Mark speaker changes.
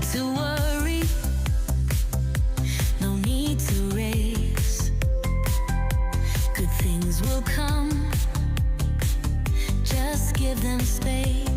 Speaker 1: need to worry, no need to race. Good things will come, just give them space.